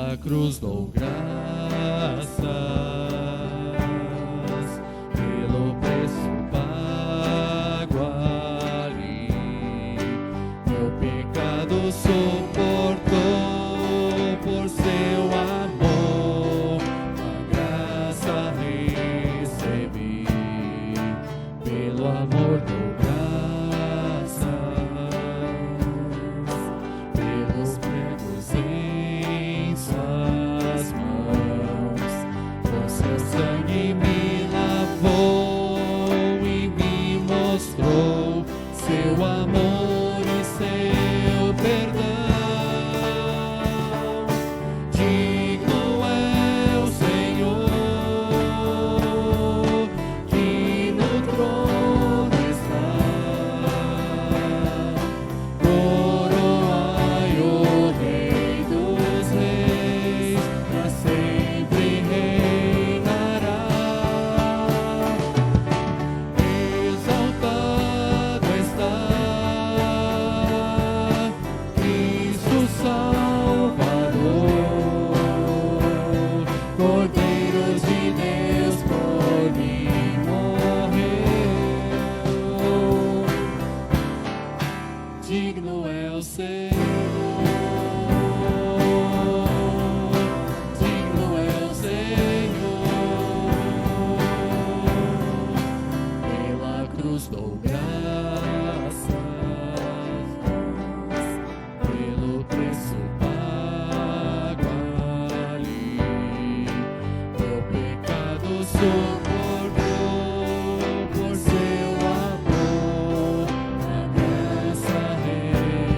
pela cruz dou graças, pelo preço pago ali, meu pecado suportou por seu amor, a graça recebi, pelo amor dou graças, pelos pregos em suas mãos, com seu sangue me lavou e me mostrou seu amor e seu perdão. Digno é o Senhor, que no trono está, coroai o Rei dos Reis, pra sempre reinará. Exaltado está Cristo Salvador, Cordeiro de Deus, por mim morreu. Digno é o Senhor, digno é o Senhor, pela cruz dou graças, pelo preço pago ali, meu pecado suportou por seu amor, a graça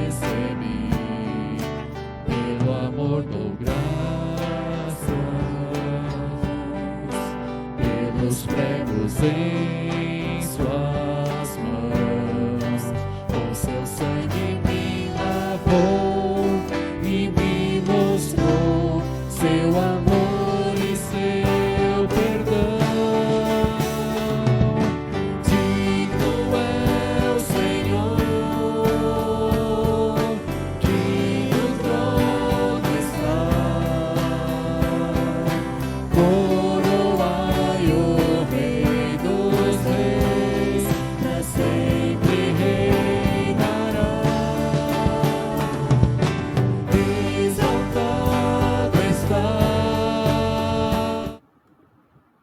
recebi, pelo amor dou graças, pelos pregos em suas mãos, com seu sangue me lavou e me mostrou seu amor e seu perdão. Digno é o Senhor, que no trono está, coroai o Rei dos Reis, pra sempre reinará. Exaltado está.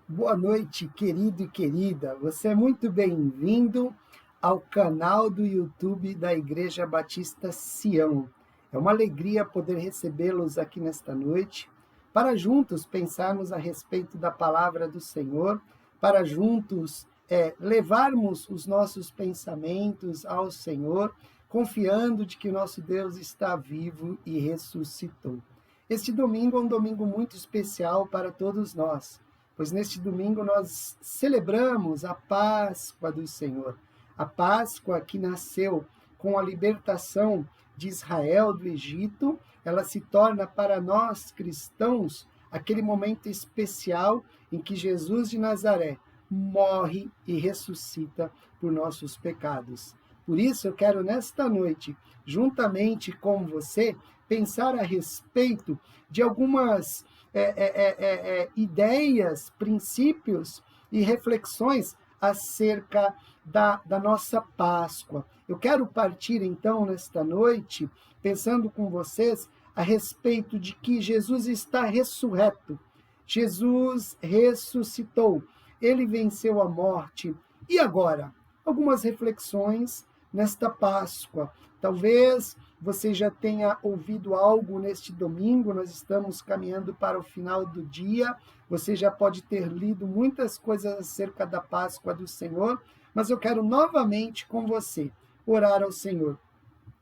Boa noite, querido e querida. Você é muito bem-vindo ao canal do YouTube da Igreja Batista Sião. É uma alegria poder recebê-los aqui nesta noite, para juntos pensarmos a respeito da palavra do Senhor, para juntos levarmos os nossos pensamentos ao Senhor, confiando de que nosso Deus está vivo e ressuscitou. Este domingo é um domingo muito especial para todos nós, pois neste domingo nós celebramos a Páscoa do Senhor, a Páscoa que nasceu com a libertação de Israel do Egito. Ela se torna para nós cristãos aquele momento especial em que Jesus de Nazaré morre e ressuscita por nossos pecados. Por isso eu quero nesta noite, juntamente com você, pensar a respeito de algumas ideias, princípios e reflexões acerca da nossa Páscoa. Eu quero partir então nesta noite pensando com vocês a respeito de que Jesus está ressurreto. Jesus ressuscitou. Ele venceu a morte. E agora? Algumas reflexões nesta Páscoa. Talvez você já tenha ouvido algo neste domingo, nós estamos caminhando para o final do dia, você já pode ter lido muitas coisas acerca da Páscoa do Senhor, mas eu quero novamente com você orar ao Senhor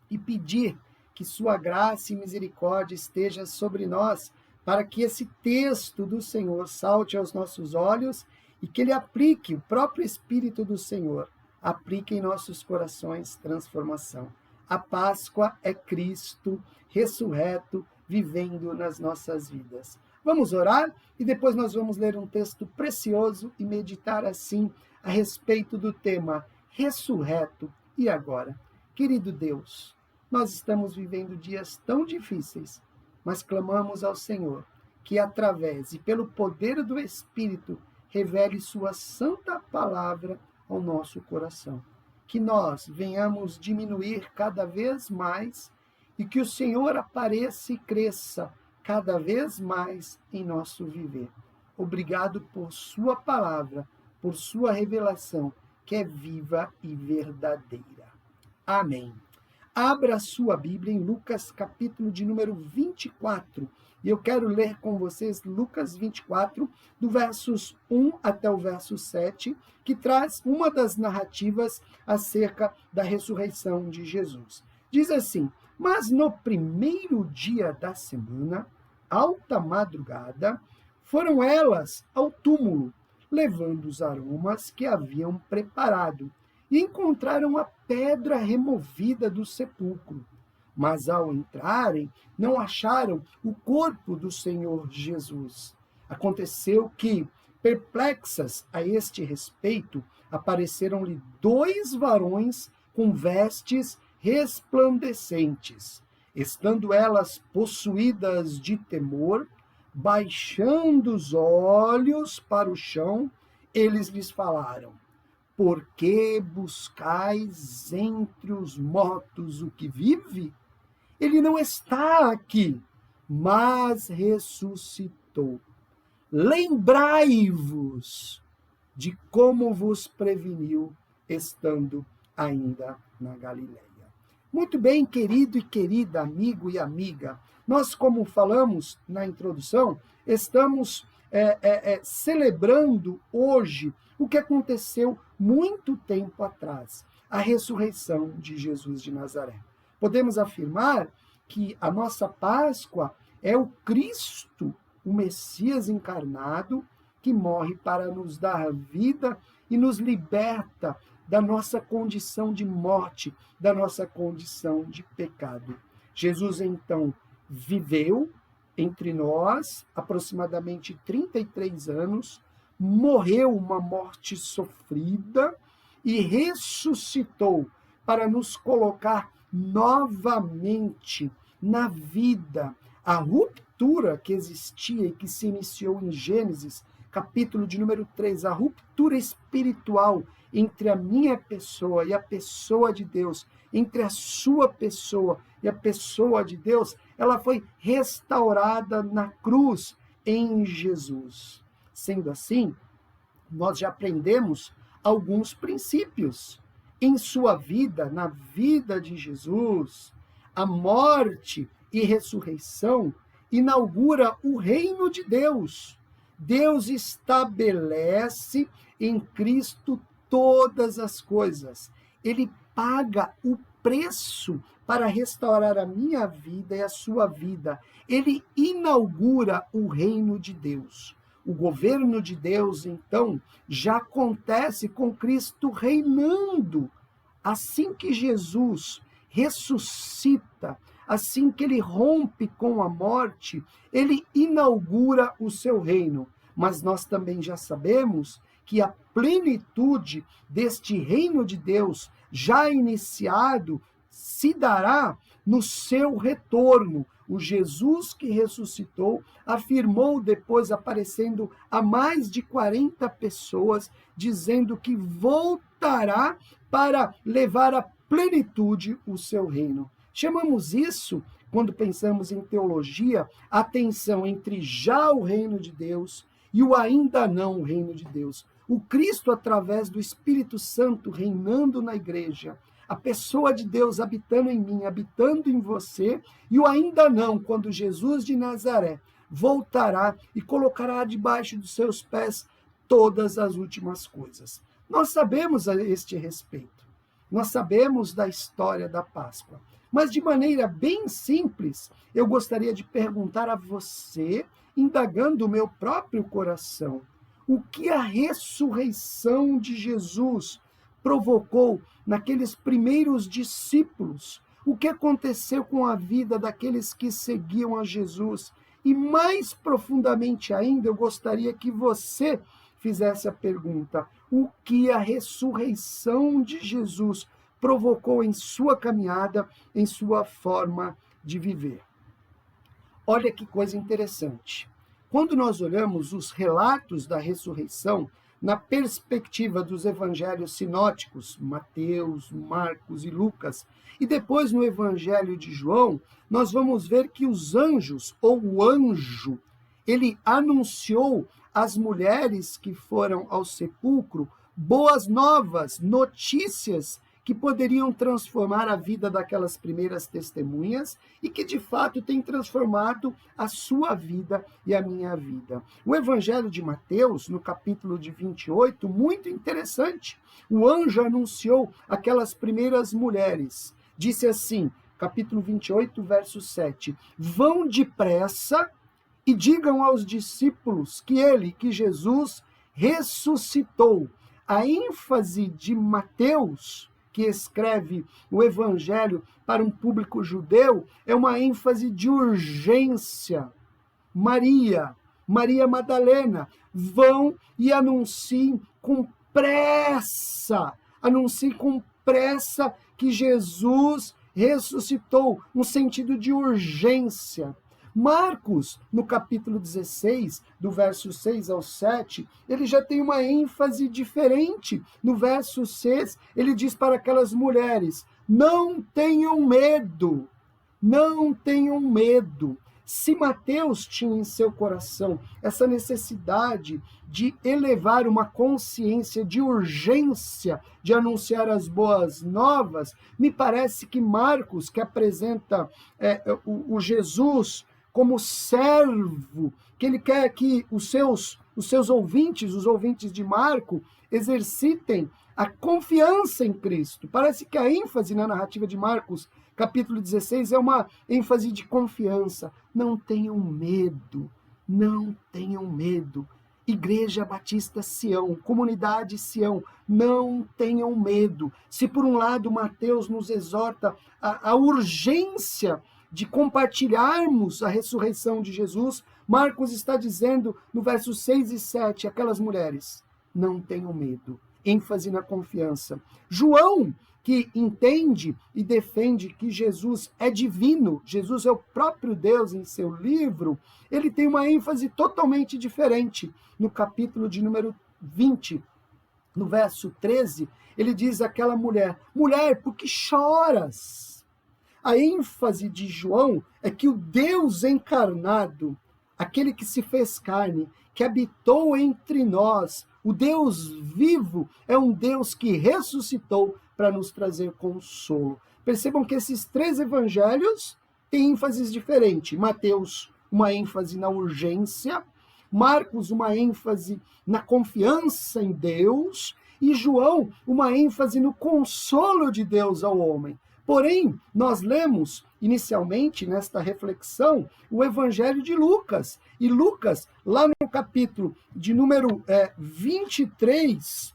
e pedir que sua graça e misericórdia esteja sobre nós, para que esse texto do Senhor salte aos nossos olhos e que ele aplique, o próprio Espírito do Senhor, aplique em nossos corações transformação. A Páscoa é Cristo ressurreto, vivendo nas nossas vidas. Vamos orar e depois nós vamos ler um texto precioso e meditar assim a respeito do tema ressurreto. E agora? Querido Deus, nós estamos vivendo dias tão difíceis, mas clamamos ao Senhor que, através e pelo poder do Espírito, revele sua santa palavra ao nosso coração. Que nós venhamos diminuir cada vez mais e que o Senhor apareça e cresça cada vez mais em nosso viver. Obrigado por sua palavra, por sua revelação, que é viva e verdadeira. Amém. Abra a sua Bíblia em Lucas, capítulo de número 24. E eu quero ler com vocês Lucas 24, do versos 1 até o verso 7, que traz uma das narrativas acerca da ressurreição de Jesus. Diz assim: mas no primeiro dia da semana, alta madrugada, foram elas ao túmulo, levando os aromas que haviam preparado, e encontraram a pedra removida do sepulcro. Mas ao entrarem, não acharam o corpo do Senhor Jesus. Aconteceu que, perplexas a este respeito, apareceram-lhe 2 varões com vestes resplandecentes. Estando elas possuídas de temor, baixando os olhos para o chão, eles lhes falaram: por que buscais entre os mortos o que vive? Ele não está aqui, mas ressuscitou. Lembrai-vos de como vos preveniu, estando ainda na Galileia. Muito bem, querido e querida, amigo e amiga, nós, como falamos na introdução, estamos celebrando hoje o que aconteceu muito tempo atrás, a ressurreição de Jesus de Nazaré. Podemos afirmar que a nossa Páscoa é o Cristo, o Messias encarnado, que morre para nos dar vida e nos liberta da nossa condição de morte, da nossa condição de pecado. Jesus, então, viveu entre nós aproximadamente 33 anos, morreu uma morte sofrida e ressuscitou para nos colocar novamente na vida. A ruptura que existia e que se iniciou em Gênesis, capítulo de número 3, a ruptura espiritual entre a minha pessoa e a pessoa de Deus, entre a sua pessoa e a pessoa de Deus, ela foi restaurada na cruz em Jesus. Sendo assim, nós já aprendemos alguns princípios em sua vida, na vida de Jesus. A morte e ressurreição inaugura o reino de Deus. Deus estabelece em Cristo todas as coisas. Ele paga o preço para restaurar a minha vida e a sua vida. Ele inaugura o reino de Deus. O governo de Deus, então, já acontece com Cristo reinando. Assim que Jesus ressuscita, assim que ele rompe com a morte, ele inaugura o seu reino. Mas nós também já sabemos que a plenitude deste reino de Deus, já iniciado, se dará no seu retorno. O Jesus que ressuscitou afirmou depois, aparecendo a mais de 40 pessoas, dizendo que voltará para levar à plenitude o seu reino. Chamamos isso, quando pensamos em teologia, a tensão entre já o reino de Deus e o ainda não o reino de Deus. O Cristo, através do Espírito Santo, reinando na igreja, a pessoa de Deus habitando em mim, habitando em você, e o ainda não, quando Jesus de Nazaré voltará e colocará debaixo dos seus pés todas as últimas coisas. Nós sabemos a este respeito, nós sabemos da história da Páscoa, mas de maneira bem simples, eu gostaria de perguntar a você, indagando o meu próprio coração, o que a ressurreição de Jesus provocou naqueles primeiros discípulos, o que aconteceu com a vida daqueles que seguiam a Jesus. E mais profundamente ainda, eu gostaria que você fizesse a pergunta: o que a ressurreição de Jesus provocou em sua caminhada, em sua forma de viver? Olha que coisa interessante. Quando nós olhamos os relatos da ressurreição na perspectiva dos evangelhos sinóticos, Mateus, Marcos e Lucas, e depois no evangelho de João, nós vamos ver que os anjos, ou o anjo, ele anunciou às mulheres que foram ao sepulcro boas novas, notícias que poderiam transformar a vida daquelas primeiras testemunhas e que, de fato, tem transformado a sua vida e a minha vida. O Evangelho de Mateus, no capítulo de 28, muito interessante. O anjo anunciou aquelas primeiras mulheres. Disse assim, capítulo 28, verso 7, vão depressa e digam aos discípulos que Jesus, ressuscitou. A ênfase de Mateus, que escreve o evangelho para um público judeu, é uma ênfase de urgência. Maria Madalena, vão e anunciem com pressa que Jesus ressuscitou, um sentido de urgência. Marcos, no capítulo 16, do verso 6 ao 7, ele já tem uma ênfase diferente. No verso 6, ele diz para aquelas mulheres, não tenham medo, não tenham medo. Se Mateus tinha em seu coração essa necessidade de elevar uma consciência de urgência, de anunciar as boas novas, me parece que Marcos, que apresenta o Jesus como servo, que ele quer que os seus ouvintes, os ouvintes de Marco, exercitem a confiança em Cristo. Parece que a ênfase na narrativa de Marcos, capítulo 16, é uma ênfase de confiança. Não tenham medo, não tenham medo. Igreja Batista Sião, comunidade Sião, não tenham medo. Se por um lado Mateus nos exorta a urgência de compartilharmos a ressurreição de Jesus, Marcos está dizendo no versos 6 e 7, aquelas mulheres, não tenham medo, ênfase na confiança. João, que entende e defende que Jesus é divino, Jesus é o próprio Deus em seu livro, ele tem uma ênfase totalmente diferente. No capítulo de número 20, no verso 13, ele diz àquela mulher, mulher, por que choras? A ênfase de João é que o Deus encarnado, aquele que se fez carne, que habitou entre nós, o Deus vivo, é um Deus que ressuscitou para nos trazer consolo. Percebam que esses três evangelhos têm ênfases diferentes. Mateus, uma ênfase na urgência, Marcos, uma ênfase na confiança em Deus, e João, uma ênfase no consolo de Deus ao homem. Porém, nós lemos inicialmente nesta reflexão o Evangelho de Lucas. E Lucas, lá no capítulo de número 23,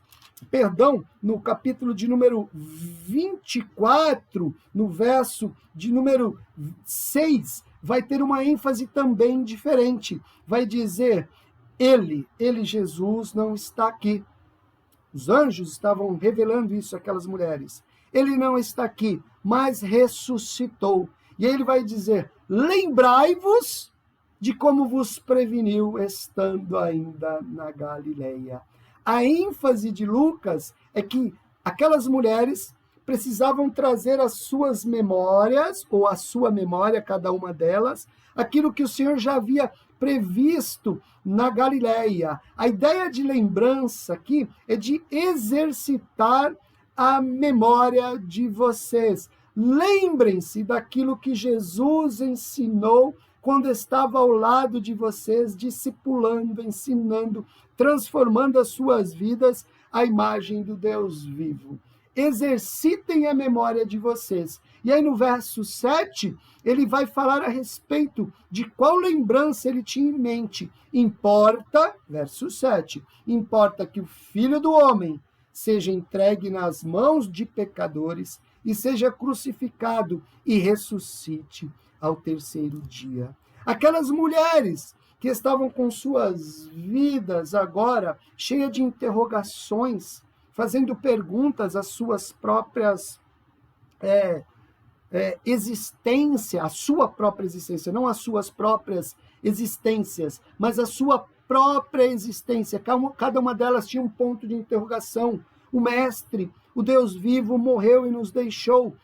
no capítulo de número 24, no verso de número 6, vai ter uma ênfase também diferente. Vai dizer, ele, Jesus, não está aqui. Os anjos estavam revelando isso àquelas mulheres. Ele não está aqui, mas ressuscitou. E ele vai dizer, lembrai-vos de como vos preveniu estando ainda na Galileia. A ênfase de Lucas é que aquelas mulheres precisavam trazer as suas memórias, ou a sua memória, cada uma delas, aquilo que o Senhor já havia previsto na Galileia. A ideia de lembrança aqui é de exercitar a memória de vocês. Lembrem-se daquilo que Jesus ensinou quando estava ao lado de vocês, discipulando, ensinando, transformando as suas vidas à imagem do Deus vivo. Exercitem a memória de vocês. E aí no verso 7, ele vai falar a respeito de qual lembrança ele tinha em mente. Importa, verso 7, importa que o Filho do Homem seja entregue nas mãos de pecadores e seja crucificado e ressuscite ao terceiro dia. Aquelas mulheres que estavam com suas vidas agora cheias de interrogações, fazendo perguntas às suas próprias existência, a sua própria existência, não as suas próprias existências, mas a sua própria existência. Cada uma delas tinha um ponto de interrogação. O Mestre, o Deus vivo, morreu e nos deixou.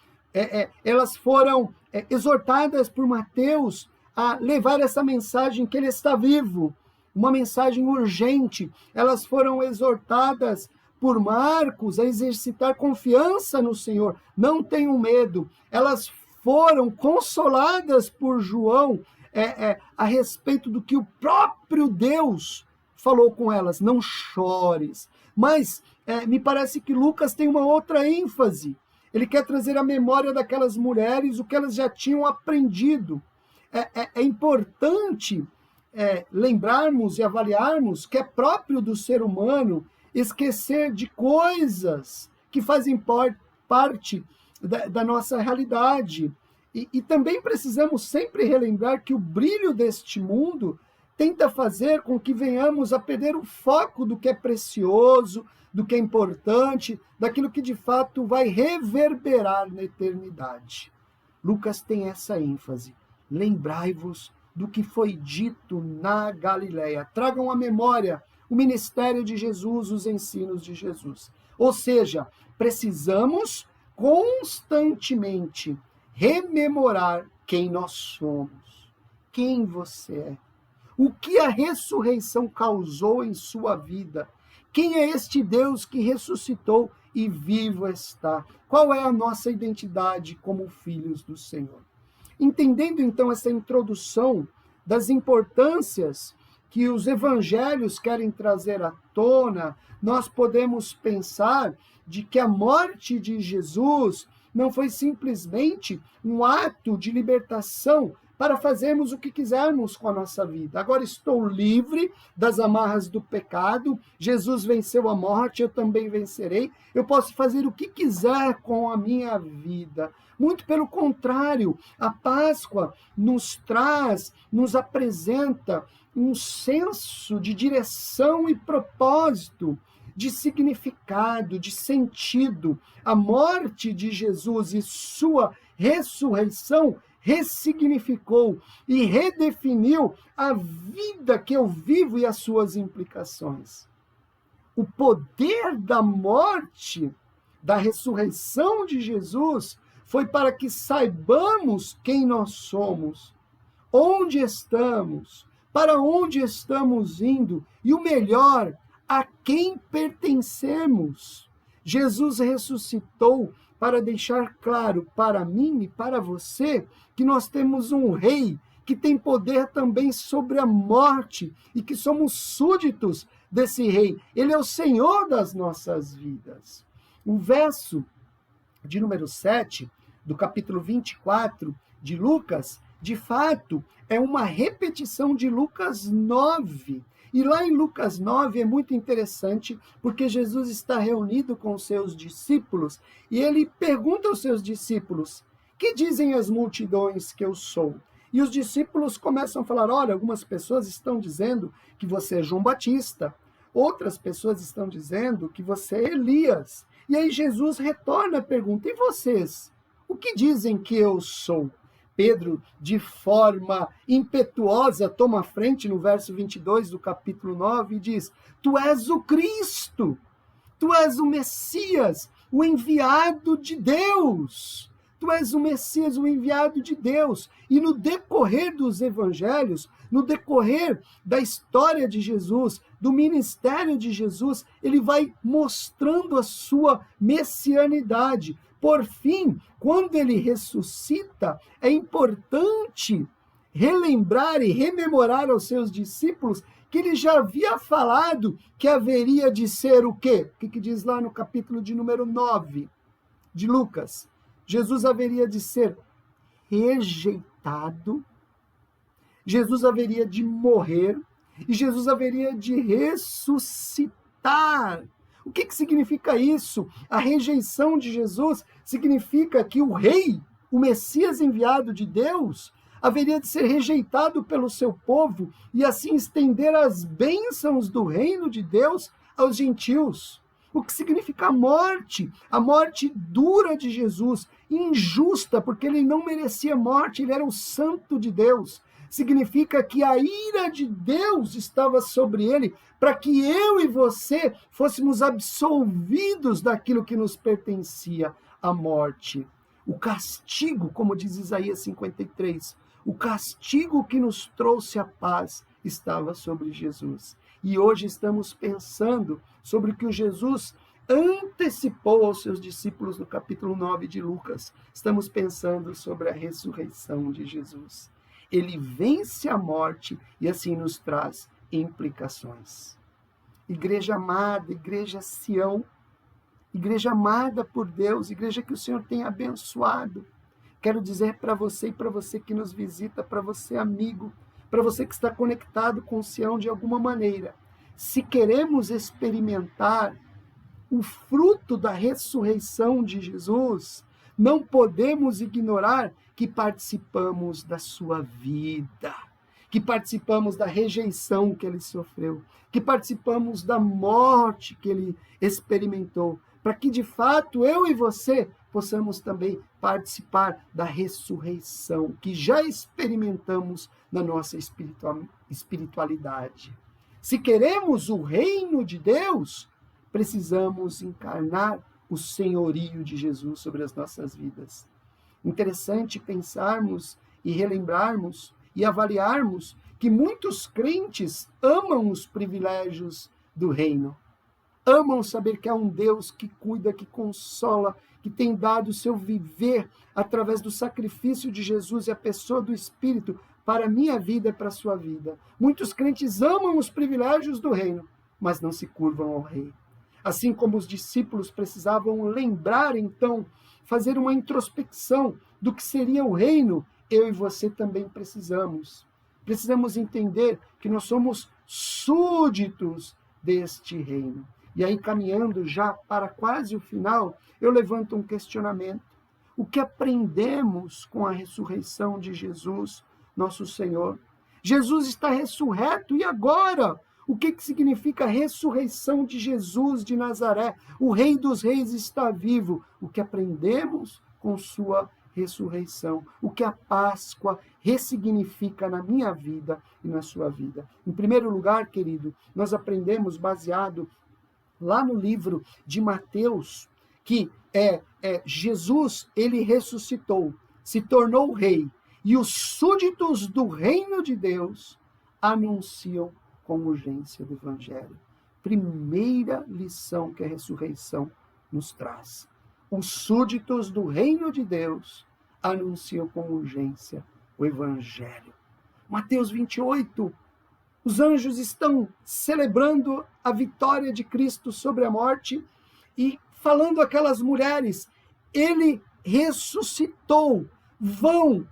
Elas foram exortadas por Mateus a levar essa mensagem que ele está vivo, uma mensagem urgente. Elas foram exortadas por Marcos a exercitar confiança no Senhor, não tenham medo. Elas foram consoladas por João a respeito do que o próprio Deus falou com elas, não chores. Mas me parece que Lucas tem uma outra ênfase. Ele quer trazer à memória daquelas mulheres o que elas já tinham aprendido. É importante lembrarmos e avaliarmos que é próprio do ser humano esquecer de coisas que fazem parte da nossa realidade. E também precisamos sempre relembrar que o brilho deste mundo tenta fazer com que venhamos a perder o foco do que é precioso, do que é importante, daquilo que de fato vai reverberar na eternidade. Lucas tem essa ênfase. Lembrai-vos do que foi dito na Galileia. Tragam à memória o ministério de Jesus, os ensinos de Jesus. Ou seja, precisamos constantemente rememorar quem nós somos, quem você é, o que a ressurreição causou em sua vida, quem é este Deus que ressuscitou e vivo está, qual é a nossa identidade como filhos do Senhor. Entendendo então essa introdução das importâncias que os evangelhos querem trazer à tona, nós podemos pensar de que a morte de Jesus não foi simplesmente um ato de libertação para fazermos o que quisermos com a nossa vida. Agora estou livre das amarras do pecado, Jesus venceu a morte, eu também vencerei, eu posso fazer o que quiser com a minha vida. Muito pelo contrário, a Páscoa nos apresenta um senso de direção e propósito, de significado, de sentido. A morte de Jesus e sua ressurreição ressignificou e redefiniu a vida que eu vivo e as suas implicações. O poder da morte, da ressurreição de Jesus, foi para que saibamos quem nós somos, onde estamos, para onde estamos indo e, o melhor, a quem pertencemos. Jesus ressuscitou para deixar claro para mim e para você que nós temos um rei que tem poder também sobre a morte e que somos súditos desse rei. Ele é o Senhor das nossas vidas. O verso de número 7, do capítulo 24 de Lucas, de fato, é uma repetição de Lucas 9. E lá em Lucas 9 é muito interessante, porque Jesus está reunido com os seus discípulos e ele pergunta aos seus discípulos: que dizem as multidões que eu sou? E os discípulos começam a falar: olha, algumas pessoas estão dizendo que você é João Batista, outras pessoas estão dizendo que você é Elias. E aí Jesus retorna a pergunta: e vocês? O que dizem que eu sou? Pedro, de forma impetuosa, toma a frente no verso 22 do capítulo 9 e diz: tu és o Cristo, tu és o Messias, o enviado de Deus. Tu és o Messias, o enviado de Deus. E no decorrer dos evangelhos, no decorrer da história de Jesus, do ministério de Jesus, ele vai mostrando a sua messianidade. Por fim, quando ele ressuscita, é importante relembrar e rememorar aos seus discípulos que ele já havia falado que haveria de ser o quê? O que diz lá no capítulo de número 9 de Lucas? Jesus haveria de ser rejeitado, Jesus haveria de morrer e Jesus haveria de ressuscitar. O que significa isso? A rejeição de Jesus significa que o rei, o Messias enviado de Deus, haveria de ser rejeitado pelo seu povo e assim estender as bênçãos do reino de Deus aos gentios. o que significa a morte dura de Jesus, injusta, porque ele não merecia morte, ele era o santo de Deus. Significa que a ira de Deus estava sobre ele, para que eu e você fôssemos absolvidos daquilo que nos pertencia, a morte. O castigo, como diz Isaías 53, o castigo que nos trouxe a paz estava sobre Jesus. E hoje estamos pensando sobre o que o Jesus antecipou aos seus discípulos no capítulo 9 de Lucas. Estamos pensando sobre a ressurreição de Jesus. Ele vence a morte e assim nos traz implicações. Igreja amada, igreja Sião, igreja amada por Deus, igreja que o Senhor tem abençoado. Quero dizer para você e para você que nos visita, para você amigo, para você que está conectado com o Sião de alguma maneira, se queremos experimentar o fruto da ressurreição de Jesus, não podemos ignorar que participamos da sua vida, que participamos da rejeição que ele sofreu, que participamos da morte que ele experimentou, para que de fato eu e você possamos também participar da ressurreição que já experimentamos na nossa espiritualidade. Se queremos o reino de Deus, precisamos encarnar o senhorio de Jesus sobre as nossas vidas. Interessante pensarmos e relembrarmos e avaliarmos que muitos crentes amam os privilégios do reino. Amam saber que há um Deus que cuida, que consola, que tem dado o seu viver através do sacrifício de Jesus e a pessoa do Espírito para a minha vida e para a sua vida. Muitos crentes amam os privilégios do reino, mas não se curvam ao rei. Assim como os discípulos precisavam lembrar, então, fazer uma introspecção do que seria o reino, eu e você também precisamos. Precisamos entender que nós somos súditos deste reino. E aí, caminhando já para quase o final, eu levanto um questionamento. O que aprendemos com a ressurreição de Jesus, nosso Senhor? Jesus está ressurreto, e agora? O que significa a ressurreição de Jesus de Nazaré? O Rei dos Reis está vivo. O que aprendemos com sua ressurreição? O que a Páscoa ressignifica na minha vida e na sua vida? Em primeiro lugar, querido, nós aprendemos baseado lá no livro de Mateus, que Jesus, ele ressuscitou, se tornou rei, e os súditos do reino de Deus anunciam com urgência do Evangelho. Primeira lição que a ressurreição nos traz. Os súditos do reino de Deus anunciam com urgência o Evangelho. Mateus 28, os anjos estão celebrando a vitória de Cristo sobre a morte e falando àquelas mulheres, ele ressuscitou, vão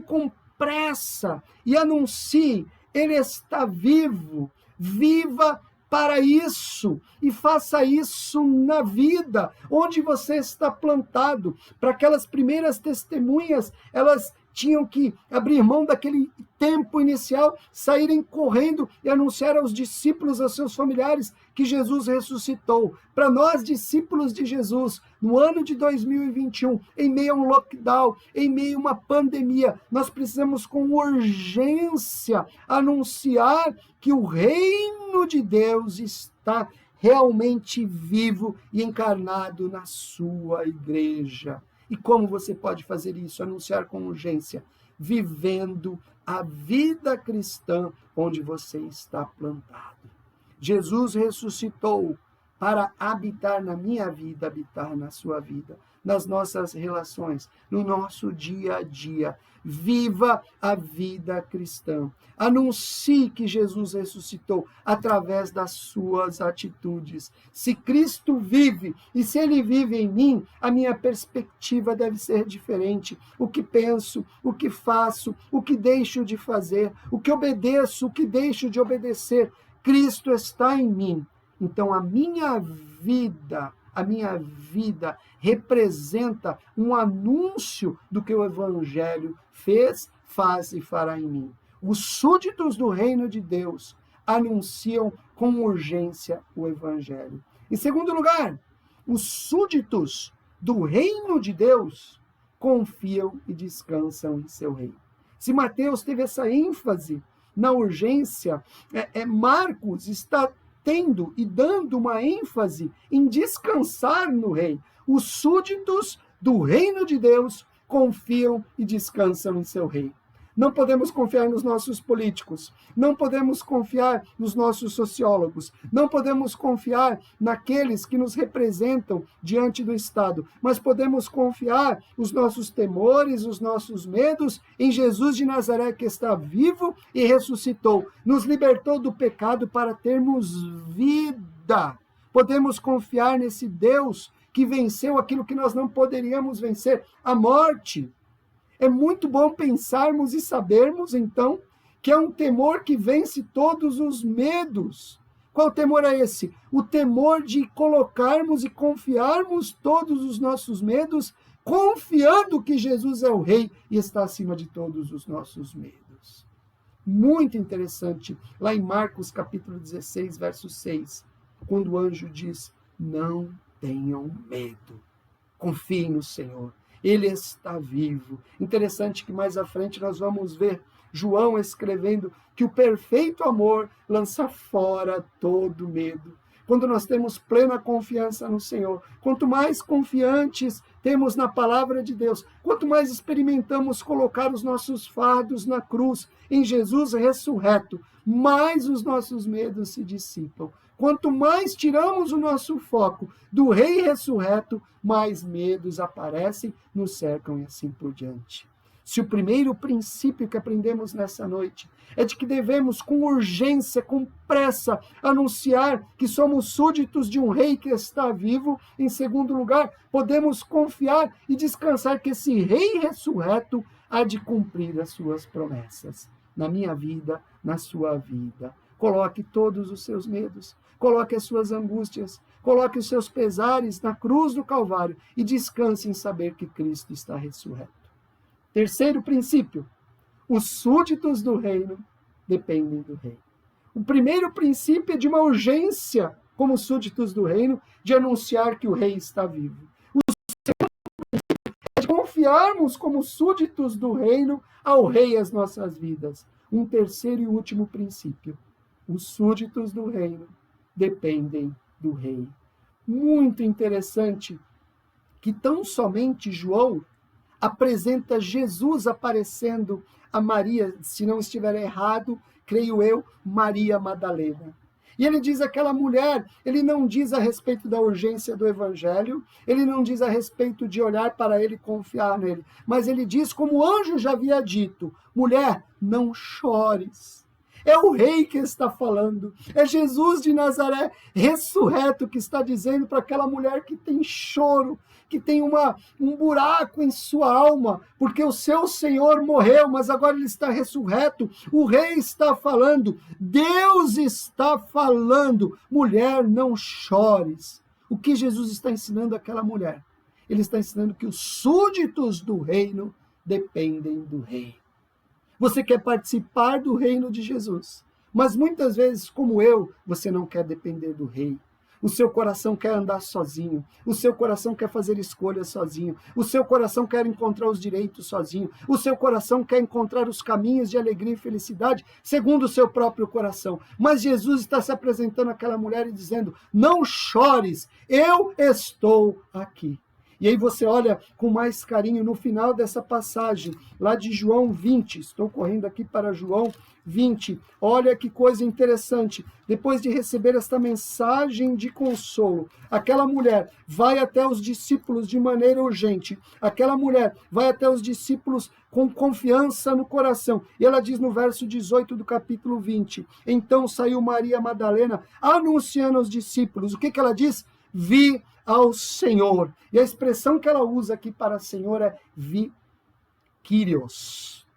com pressa e anunciem, ele está vivo, viva para isso e faça isso na vida, onde você está plantado. Para aquelas primeiras testemunhas, elas tinham que abrir mão daquele tempo inicial, saírem correndo e anunciar aos discípulos, aos seus familiares, que Jesus ressuscitou. Para nós, discípulos de Jesus, no ano de 2021, em meio a um lockdown, em meio a uma pandemia, nós precisamos com urgência anunciar que o reino de Deus está realmente vivo e encarnado na sua igreja. E como você pode fazer isso? Anunciar com urgência, vivendo a vida cristã onde você está plantado. Jesus ressuscitou para habitar na minha vida, habitar na sua vida, nas nossas relações, no nosso dia a dia. Viva a vida cristã. Anuncie que Jesus ressuscitou através das suas atitudes. Se Cristo vive e se Ele vive em mim, a minha perspectiva deve ser diferente. O que penso, o que faço, o que deixo de fazer, o que obedeço, o que deixo de obedecer. Cristo está em mim. Então a minha vida representa um anúncio do que o Evangelho fez, faz e fará em mim. Os súditos do reino de Deus anunciam com urgência o Evangelho. Em segundo lugar, os súditos do reino de Deus confiam e descansam em seu rei. Se Mateus teve essa ênfase na urgência, Marcos está tendo e dando uma ênfase em descansar no rei. Os súditos do reino de Deus confiam e descansam em seu rei. Não podemos confiar nos nossos políticos, não podemos confiar nos nossos sociólogos, não podemos confiar naqueles que nos representam diante do Estado, mas podemos confiar os nossos temores, os nossos medos em Jesus de Nazaré, que está vivo e ressuscitou, nos libertou do pecado para termos vida. Podemos confiar nesse Deus que venceu aquilo que nós não poderíamos vencer, a morte. É muito bom pensarmos e sabermos, então, que é um temor que vence todos os medos. Qual temor é esse? O temor de colocarmos e confiarmos todos os nossos medos, confiando que Jesus é o Rei e está acima de todos os nossos medos. Muito interessante, lá em Marcos capítulo 16, verso 6, quando o anjo diz, não tenham medo, confiem no Senhor. Ele está vivo. Interessante que mais à frente nós vamos ver João escrevendo que o perfeito amor lança fora todo medo. Quando nós temos plena confiança no Senhor, quanto mais confiantes temos na palavra de Deus, quanto mais experimentamos colocar os nossos fardos na cruz, em Jesus ressurreto, mais os nossos medos se dissipam. Quanto mais tiramos o nosso foco do Rei ressurreto, mais medos aparecem, nos cercam e assim por diante. Se o primeiro princípio que aprendemos nessa noite é de que devemos, com urgência, com pressa, anunciar que somos súditos de um Rei que está vivo, em segundo lugar, podemos confiar e descansar que esse Rei ressurreto há de cumprir as suas promessas na minha vida, na sua vida. Coloque todos os seus medos, coloque as suas angústias, coloque os seus pesares na cruz do Calvário e descanse em saber que Cristo está ressurreto. Terceiro princípio, os súditos do reino dependem do rei. O primeiro princípio é de uma urgência, como súditos do reino, de anunciar que o rei está vivo. O segundo princípio é de confiarmos como súditos do reino ao rei as nossas vidas. Um terceiro e último princípio, os súditos do reino dependem do rei. Muito interessante que tão somente João apresenta Jesus aparecendo a Maria, se não estiver errado, creio eu, Maria Madalena. E ele diz aquela mulher, ele não diz a respeito da urgência do evangelho, ele não diz a respeito de olhar para ele e confiar nele, mas ele diz, como o anjo já havia dito, mulher, não chores. É o rei que está falando, é Jesus de Nazaré, ressurreto, que está dizendo para aquela mulher que tem choro, que tem um buraco em sua alma, porque o seu Senhor morreu, mas agora ele está ressurreto. O rei está falando, Deus está falando, mulher, não chores. O que Jesus está ensinando àquela mulher? Ele está ensinando que os súditos do reino dependem do rei. Você quer participar do reino de Jesus, mas muitas vezes, como eu, você não quer depender do rei. O seu coração quer andar sozinho, o seu coração quer fazer escolhas sozinho, o seu coração quer encontrar os direitos sozinho, o seu coração quer encontrar os caminhos de alegria e felicidade segundo o seu próprio coração. Mas Jesus está se apresentando àquela mulher e dizendo, não chores, eu estou aqui. E aí você olha com mais carinho no final dessa passagem, lá de João 20, estou correndo aqui para João 20, olha que coisa interessante, depois de receber esta mensagem de consolo, aquela mulher vai até os discípulos de maneira urgente, aquela mulher vai até os discípulos com confiança no coração, e ela diz no verso 18 do capítulo 20, então saiu Maria Madalena anunciando aos discípulos, o que ela diz? Vi ao Senhor. E a expressão que ela usa aqui para Senhor é vi Kyrios,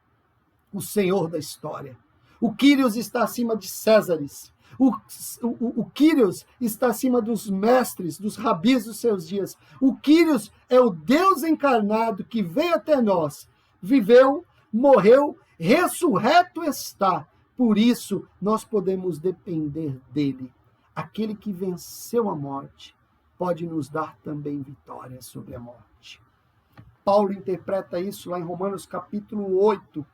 o Senhor da história. O Kyrios está acima de Césares. O Kyrios está acima dos mestres, dos rabis dos seus dias. O Kyrios é o Deus encarnado que veio até nós, viveu, morreu, ressurreto está. Por isso, nós podemos depender dele. aquele que venceu a morte, pode nos dar também vitória sobre a morte. Paulo interpreta isso lá em Romanos capítulo 8,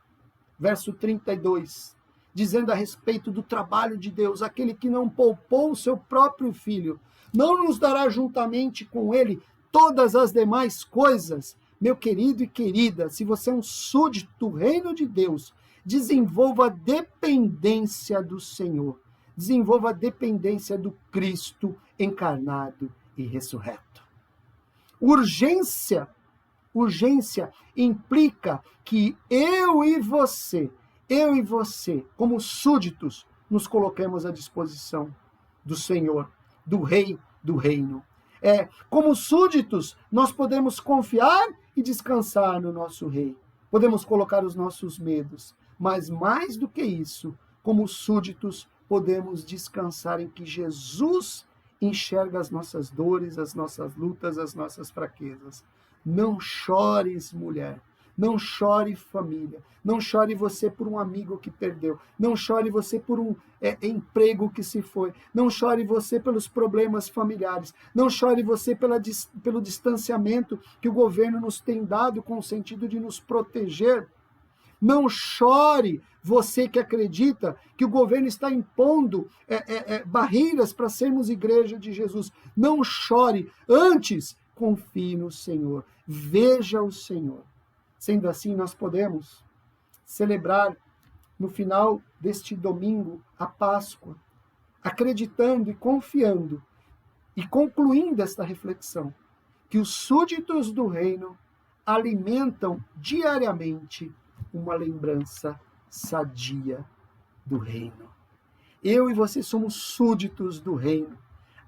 verso 32, dizendo a respeito do trabalho de Deus: aquele que não poupou o seu próprio filho, não nos dará juntamente com ele todas as demais coisas. Meu querido e querida, se você é um súdito do reino de Deus, desenvolva a dependência do Senhor, desenvolva a dependência do Cristo encarnado e ressurreto. Urgência implica que eu e você, como súditos, nos coloquemos à disposição do Senhor, do Rei do Reino. Como súditos, nós podemos confiar e descansar no nosso Rei. Podemos colocar os nossos medos, mas mais do que isso, como súditos, podemos descansar em que Jesus enxerga as nossas dores, as nossas lutas, as nossas fraquezas. Não chores, mulher. Não chore, família. Não chore você por um amigo que perdeu. Não chore você por um emprego que se foi. Não chore você pelos problemas familiares. Não chore você pelo distanciamento que o governo nos tem dado com o sentido de nos proteger. Não chore você que acredita que o governo está impondo barreiras para sermos igreja de Jesus. Não chore. Antes, confie no Senhor. Veja o Senhor. Sendo assim, nós podemos celebrar no final deste domingo a Páscoa, acreditando e confiando e concluindo esta reflexão, que os súditos do reino alimentam diariamente uma lembrança sadia do reino. Eu e você somos súditos do reino.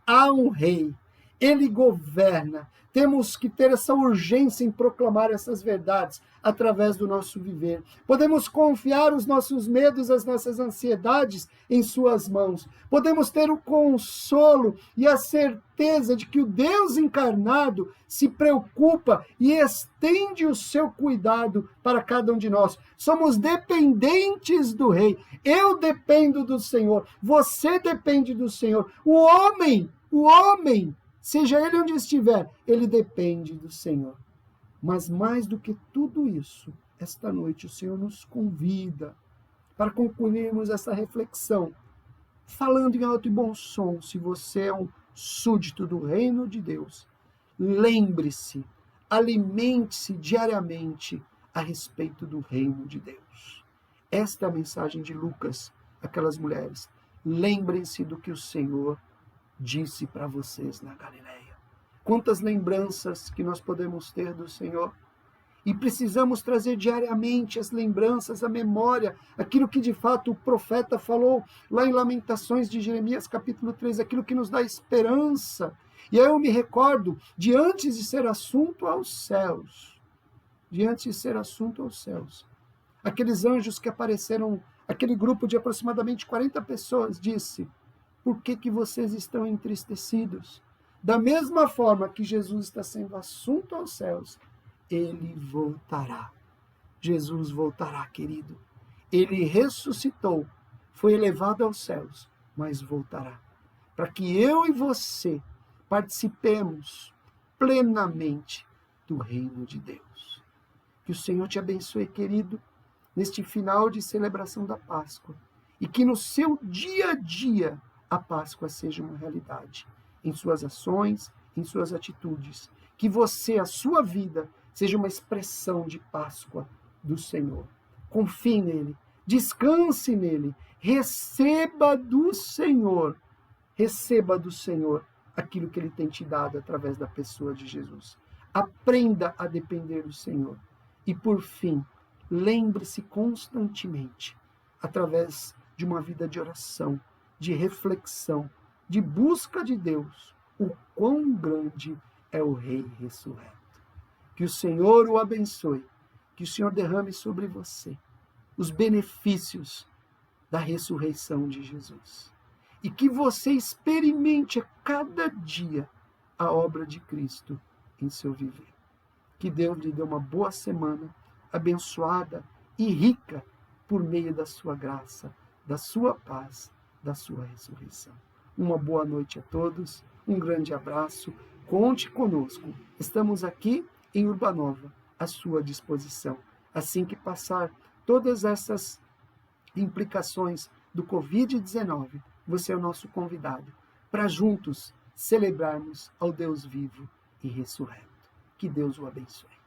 Há um rei, ele governa. Temos que ter essa urgência em proclamar essas verdades através do nosso viver. Podemos confiar os nossos medos, as nossas ansiedades em suas mãos. Podemos ter o consolo e a certeza de que o Deus encarnado se preocupa e estende o seu cuidado para cada um de nós. Somos dependentes do Rei. Eu dependo do Senhor. Você depende do Senhor. O homem, seja ele onde estiver, ele depende do Senhor. Mas mais do que tudo isso, esta noite o Senhor nos convida para concluirmos essa reflexão, falando em alto e bom som. Se você é um súdito do reino de Deus, lembre-se, alimente-se diariamente a respeito do reino de Deus. Esta é a mensagem de Lucas, aquelas mulheres. Lembrem-se do que o Senhor disse para vocês na Galileia. Quantas lembranças que nós podemos ter do Senhor. E precisamos trazer diariamente as lembranças, a memória, aquilo que de fato o profeta falou lá em Lamentações de Jeremias, capítulo 3, aquilo que nos dá esperança. E aí eu me recordo de antes de ser assunto aos céus, aqueles anjos que apareceram, aquele grupo de aproximadamente 40 pessoas, disse: por que vocês estão entristecidos? Da mesma forma que Jesus está sendo assunto aos céus, ele voltará. Jesus voltará, querido. Ele ressuscitou, foi elevado aos céus, mas voltará. Para que eu e você participemos plenamente do reino de Deus. Que o Senhor te abençoe, querido, neste final de celebração da Páscoa. E que no seu dia a dia a Páscoa seja uma realidade. Em suas ações, em suas atitudes. Que você, a sua vida, seja uma expressão de Páscoa do Senhor. Confie nele, descanse nele, receba do Senhor aquilo que ele tem te dado através da pessoa de Jesus. Aprenda a depender do Senhor. E por fim, lembre-se constantemente, através de uma vida de oração, de reflexão, de busca de Deus, o quão grande é o Rei ressurreto. Que o Senhor o abençoe, que o Senhor derrame sobre você os benefícios da ressurreição de Jesus. E que você experimente a cada dia a obra de Cristo em seu viver. Que Deus lhe dê uma boa semana, abençoada e rica por meio da sua graça, da sua paz, da sua ressurreição. Uma boa noite a todos, um grande abraço, conte conosco. Estamos aqui em Urbanova, à sua disposição. Assim que passar todas essas implicações do Covid-19, você é o nosso convidado para juntos celebrarmos ao Deus vivo e ressurreto. Que Deus o abençoe.